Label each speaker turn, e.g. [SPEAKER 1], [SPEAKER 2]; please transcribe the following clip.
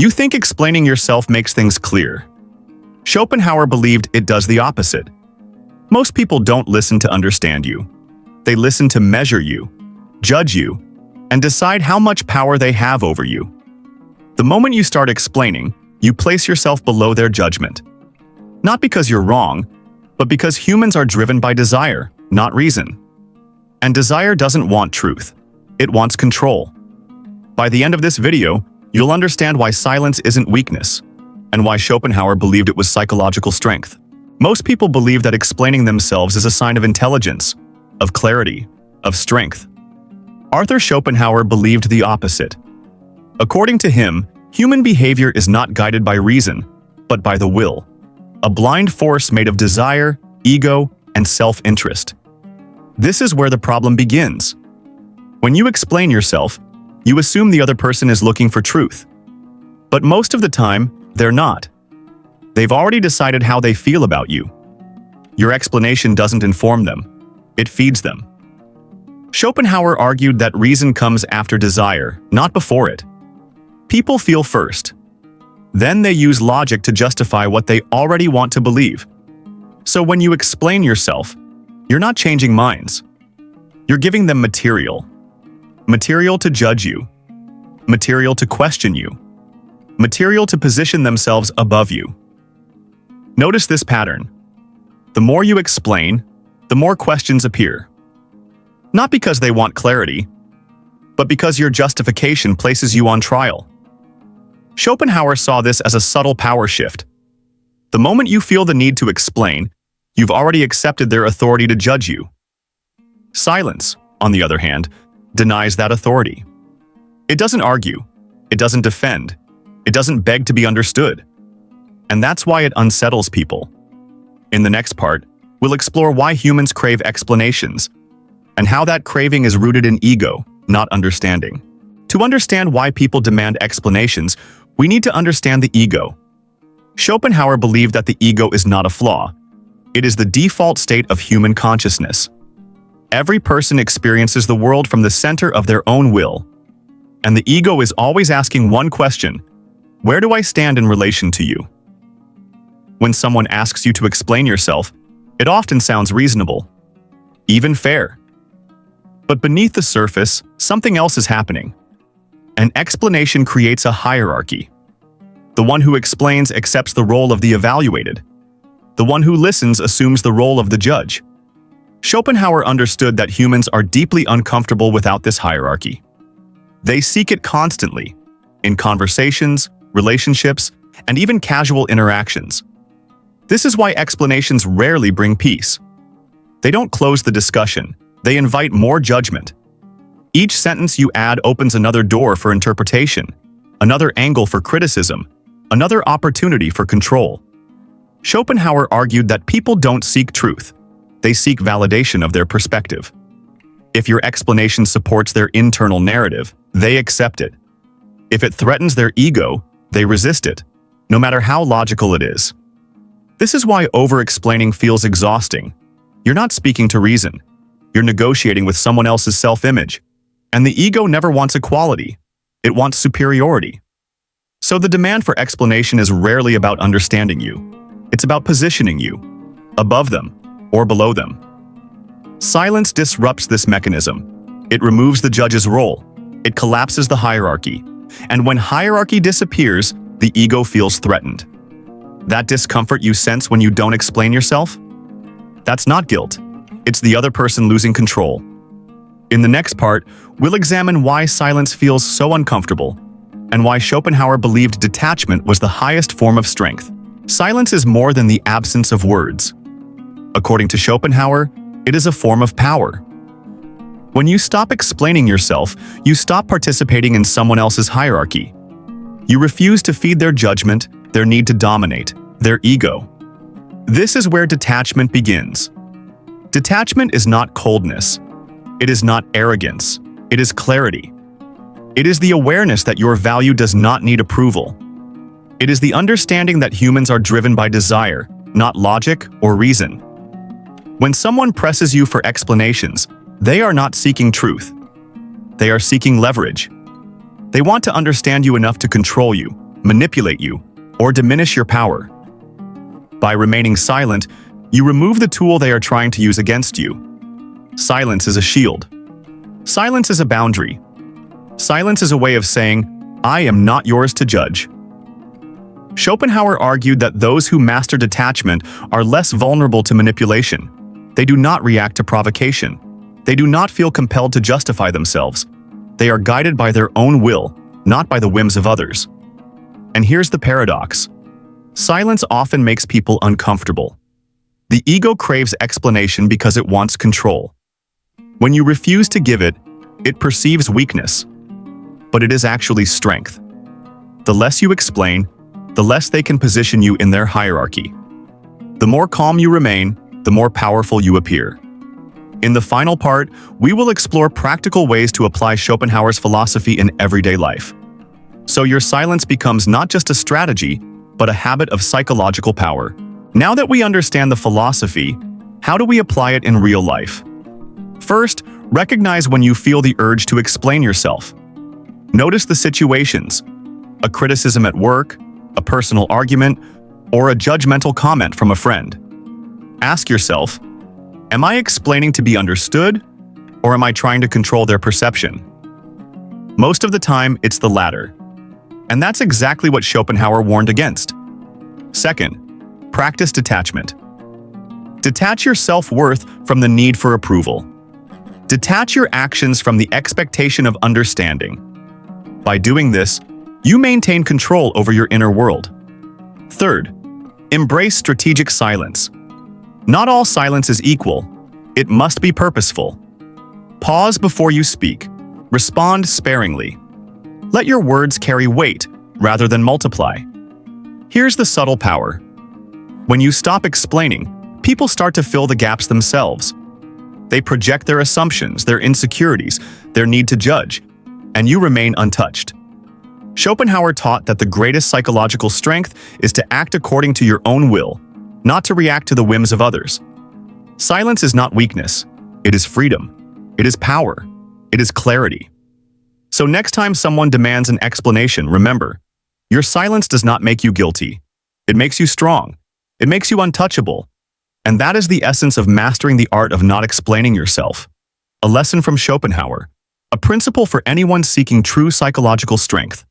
[SPEAKER 1] You think explaining yourself makes things clear. Schopenhauer believed it does the opposite. Most people don't listen to understand you. They listen to measure you, judge you, and decide how much power they have over you. The moment you start explaining, you place yourself below their judgment. Not because you're wrong, but because humans are driven by desire, not reason. And desire doesn't want truth. It wants control. By the end of this video, you'll understand why silence isn't weakness, and why Schopenhauer believed it was psychological strength. Most people believe that explaining themselves is a sign of intelligence, of clarity, of strength. Arthur Schopenhauer believed the opposite. According to him, human behavior is not guided by reason, but by the will, a blind force made of desire, ego, and self-interest. This is where the problem begins. When you explain yourself, you assume the other person is looking for truth. But most of the time, they're not. They've already decided how they feel about you. Your explanation doesn't inform them. It feeds them. Schopenhauer argued that reason comes after desire, not before it. People feel first. Then they use logic to justify what they already want to believe. So when you explain yourself, you're not changing minds. You're giving them material. Material to judge you. Material to question you. Material to position themselves above you. Notice this pattern. The more you explain, the more questions appear. Not because they want clarity, but because your justification places you on trial. Schopenhauer saw this as a subtle power shift. The moment you feel the need to explain, you've already accepted their authority to judge you. Silence, on the other hand, denies that authority. It doesn't argue. It doesn't defend. It doesn't beg to be understood. And that's why it unsettles people. In the next part, we'll explore why humans crave explanations, and how that craving is rooted in ego, not understanding. To understand why people demand explanations, we need to understand the ego. Schopenhauer believed that the ego is not a flaw. It is the default state of human consciousness. Every person experiences the world from the center of their own will. And the ego is always asking one question: where do I stand in relation to you? When someone asks you to explain yourself, it often sounds reasonable, even fair. But beneath the surface, something else is happening. An explanation creates a hierarchy. The one who explains accepts the role of the evaluated. The one who listens assumes the role of the judge. Schopenhauer understood that humans are deeply uncomfortable without this hierarchy. They seek it constantly, in conversations, relationships, and even casual interactions. This is why explanations rarely bring peace. They don't close the discussion, they invite more judgment. Each sentence you add opens another door for interpretation, another angle for criticism, another opportunity for control. Schopenhauer argued that people don't seek truth, they seek validation of their perspective. If your explanation supports their internal narrative, they accept it. If it threatens their ego, they resist it, no matter how logical it is. This is why over-explaining feels exhausting. You're not speaking to reason. You're negotiating with someone else's self-image. And the ego never wants equality. It wants superiority. So the demand for explanation is rarely about understanding you. It's about positioning you, above them or below them. Silence disrupts this mechanism. It removes the judge's role. It collapses the hierarchy. And when hierarchy disappears, the ego feels threatened. That discomfort you sense when you don't explain yourself? That's not guilt. It's the other person losing control. In the next part, we'll examine why silence feels so uncomfortable and why Schopenhauer believed detachment was the highest form of strength. Silence is more than the absence of words. According to Schopenhauer, it is a form of power. When you stop explaining yourself, you stop participating in someone else's hierarchy. You refuse to feed their judgment, their need to dominate, their ego. This is where detachment begins. Detachment is not coldness. It is not arrogance. It is clarity. It is the awareness that your value does not need approval. It is the understanding that humans are driven by desire, not logic or reason. When someone presses you for explanations, they are not seeking truth. They are seeking leverage. They want to understand you enough to control you, manipulate you, or diminish your power. By remaining silent, you remove the tool they are trying to use against you. Silence is a shield. Silence is a boundary. Silence is a way of saying, "I am not yours to judge." Schopenhauer argued that those who master detachment are less vulnerable to manipulation. They do not react to provocation. They do not feel compelled to justify themselves. They are guided by their own will, not by the whims of others. And here's the paradox. Silence often makes people uncomfortable. The ego craves explanation because it wants control. When you refuse to give it, it perceives weakness. But it is actually strength. The less you explain, the less they can position you in their hierarchy. The more calm you remain, the more powerful you appear. In the final part, we will explore practical ways to apply Schopenhauer's philosophy in everyday life. So your silence becomes not just a strategy, but a habit of psychological power. Now that we understand the philosophy, how do we apply it in real life? First, recognize when you feel the urge to explain yourself. Notice the situations: a criticism at work, a personal argument, or a judgmental comment from a friend. Ask yourself, am I explaining to be understood, or am I trying to control their perception? Most of the time, it's the latter. And that's exactly what Schopenhauer warned against. Second, practice detachment. Detach your self-worth from the need for approval. Detach your actions from the expectation of understanding. By doing this, you maintain control over your inner world. Third, embrace strategic silence. Not all silence is equal. It must be purposeful. Pause before you speak. Respond sparingly. Let your words carry weight rather than multiply. Here's the subtle power. When you stop explaining, people start to fill the gaps themselves. They project their assumptions, their insecurities, their need to judge, and you remain untouched. Schopenhauer taught that the greatest psychological strength is to act according to your own will, not to react to the whims of others. Silence is not weakness. It is freedom. It is power. It is clarity. So next time someone demands an explanation, remember, your silence does not make you guilty. It makes you strong. It makes you untouchable. And that is the essence of mastering the art of not explaining yourself. A lesson from Schopenhauer, a principle for anyone seeking true psychological strength.